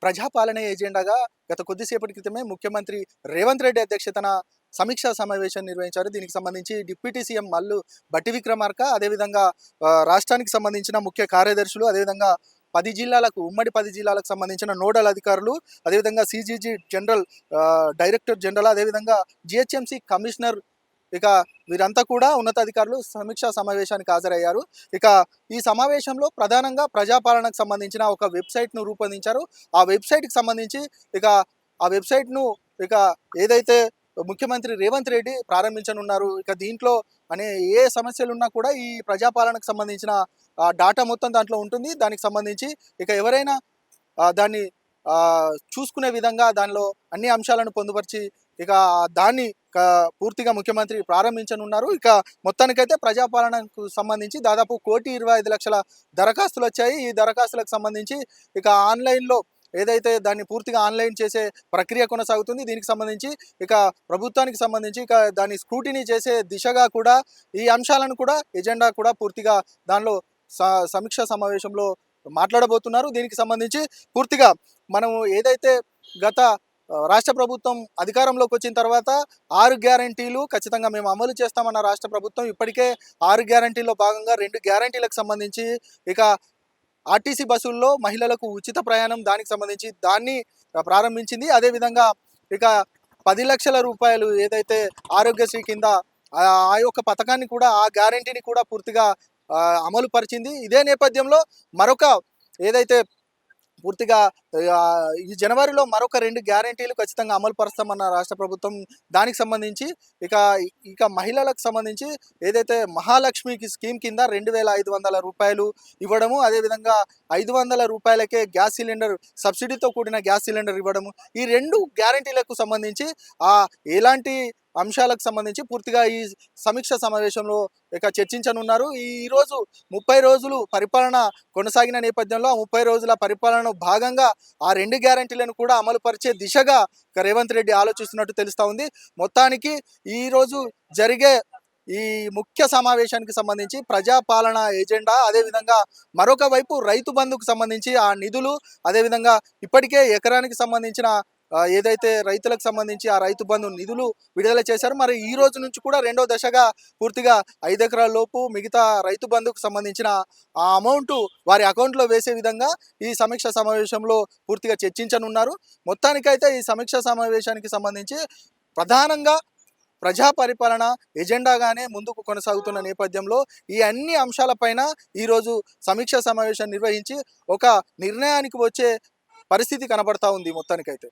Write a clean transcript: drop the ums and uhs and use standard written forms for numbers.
ప్రజాపాలన ఎజెండాగా గత కొద్దిసేపటి క్రితమే ముఖ్యమంత్రి రేవంత్ రెడ్డి అధ్యక్షతన సమీక్షా సమావేశం నిర్వహించారు. దీనికి సంబంధించి డిప్యూటీ సీఎం మల్లు భట్టి విక్రమార్క, అదేవిధంగా రాష్ట్రానికి సంబంధించిన ముఖ్య కార్యదర్శులు, అదేవిధంగా 10 జిల్లాలకు ఉమ్మడి 10 జిల్లాలకు సంబంధించిన నోడల్ అధికారులు, అదేవిధంగా సీజీజీ జనరల్ డైరెక్టర్ జనరల్, అదేవిధంగా జిహెచ్ఎంసీ కమిషనర్, ఇక వీరంతా కూడా ఉన్నతాధికారులు సమీక్షా సమావేశానికి హాజరయ్యారు. ఇక ఈ సమావేశంలో ప్రధానంగా ప్రజాపాలనకు సంబంధించిన ఒక వెబ్సైట్ను రూపొందించారు. ఆ వెబ్సైట్కి సంబంధించి ఇక ఆ వెబ్సైట్ను ఇక ఏదైతే ముఖ్యమంత్రి రేవంత్ రెడ్డి ప్రారంభించనున్నారు. ఇక దీంట్లో ఏ సమస్యలున్నా కూడా ఈ ప్రజాపాలనకు సంబంధించిన డాటా మొత్తం దాంట్లో ఉంటుంది. దానికి సంబంధించి ఇక ఎవరైనా దాన్ని చూసుకునే విధంగా దానిలో అన్ని అంశాలను పొందుపరిచి ఇక దాన్ని పూర్తిగా ముఖ్యమంత్రి ప్రారంభించనున్నారు. ఇక మొత్తానికైతే ప్రజాపాలనకు సంబంధించి దాదాపు 1,25,00,000 దరఖాస్తులు వచ్చాయి. ఈ దరఖాస్తులకు సంబంధించి ఇక ఆన్లైన్లో ఏదైతే దాన్ని పూర్తిగా ఆన్లైన్ చేసే ప్రక్రియ కొనసాగుతుంది. దీనికి సంబంధించి ఇక ప్రభుత్వానికి సంబంధించి ఇక దాన్ని స్క్రూటినీ చేసే దిశగా కూడా ఈ అంశాలను కూడా ఎజెండా కూడా పూర్తిగా దానిలో సమీక్షా సమావేశంలో మాట్లాడబోతున్నారు. దీనికి సంబంధించి పూర్తిగా మనము ఏదైతే గత రాష్ట్ర ప్రభుత్వం అధికారంలోకి వచ్చిన తర్వాత 6 గ్యారంటీలు ఖచ్చితంగా మేము అమలు చేస్తామన్న రాష్ట్ర ప్రభుత్వం ఇప్పటికే 6 గ్యారంటీల్లో భాగంగా 2 గ్యారంటీలకు సంబంధించి ఇక ఆర్టీసీ బస్సుల్లో మహిళలకు ఉచిత ప్రయాణం దానికి సంబంధించి దాన్ని ప్రారంభించింది. అదేవిధంగా ఇక 10 లక్షల రూపాయలు ఏదైతే ఆరోగ్యశ్రీ కింద ఆ యొక్క పథకాన్ని కూడా ఆ గ్యారంటీని కూడా పూర్తిగా అమలు పరిచింది. ఇదే నేపథ్యంలో మరొక ఏదైతే పూర్తిగా ఈ జనవరిలో మరొక 2 గ్యారంటీలు ఖచ్చితంగా అమలు పరుస్తామన్న రాష్ట్ర ప్రభుత్వం. దానికి సంబంధించి ఇక ఇక మహిళలకు సంబంధించి ఏదైతే మహాలక్ష్మికి స్కీమ్ కింద 2,500 రూపాయలు ఇవ్వడము, అదేవిధంగా 500 రూపాయలకే గ్యాస్ సిలిండర్ సబ్సిడీతో కూడిన గ్యాస్ సిలిండర్ ఇవ్వడము, ఈ 2 గ్యారంటీలకు సంబంధించి ఎలాంటి అంశాలకు సంబంధించి పూర్తిగా ఈ సమీక్ష సమావేశంలో ఇక చర్చించనున్నారు. ఈరోజు 30 రోజులు పరిపాలన కొనసాగిన నేపథ్యంలో ఆ 30 రోజుల పరిపాలన భాగంగా ఆ 2 గ్యారంటీలను కూడా అమలు పరిచే దిశగా రేవంత్ రెడ్డి ఆలోచిస్తున్నట్టు తెలుస్తూ ఉంది. మొత్తానికి ఈరోజు జరిగే ఈ ముఖ్య సమావేశానికి సంబంధించి ప్రజాపాలన ఎజెండా, అదేవిధంగా మరొక వైపు రైతు బంధుకు సంబంధించి ఆ నిధులు, అదేవిధంగా ఇప్పటికే ఎకరానికి సంబంధించిన ఏదైతే రైతులకు సంబంధించి ఆ రైతు బంధు నిధులు విడుదల చేశారు. మరి ఈ రోజు నుంచి కూడా రెండో దశగా పూర్తిగా 5 ఎకరాల లోపు మిగతా రైతు బంధుకు సంబంధించిన ఆ అమౌంట్ వారి అకౌంట్లో వేసే విధంగా ఈ సమీక్ష సమావేశంలో పూర్తిగా చర్చించనున్నారు. మొత్తానికైతే ఈ సమీక్ష సమావేశానికి సంబంధించి ప్రధానంగా ప్రజా పరిపాలన ఎజెండాగానే ముందుకు కొనసాగుతున్న నేపథ్యంలో ఈ అన్ని అంశాలపైన ఈరోజు సమీక్షా సమావేశం నిర్వహించి ఒక నిర్ణయానికి వచ్చే పరిస్థితి కనబడతా ఉంది మొత్తానికైతే.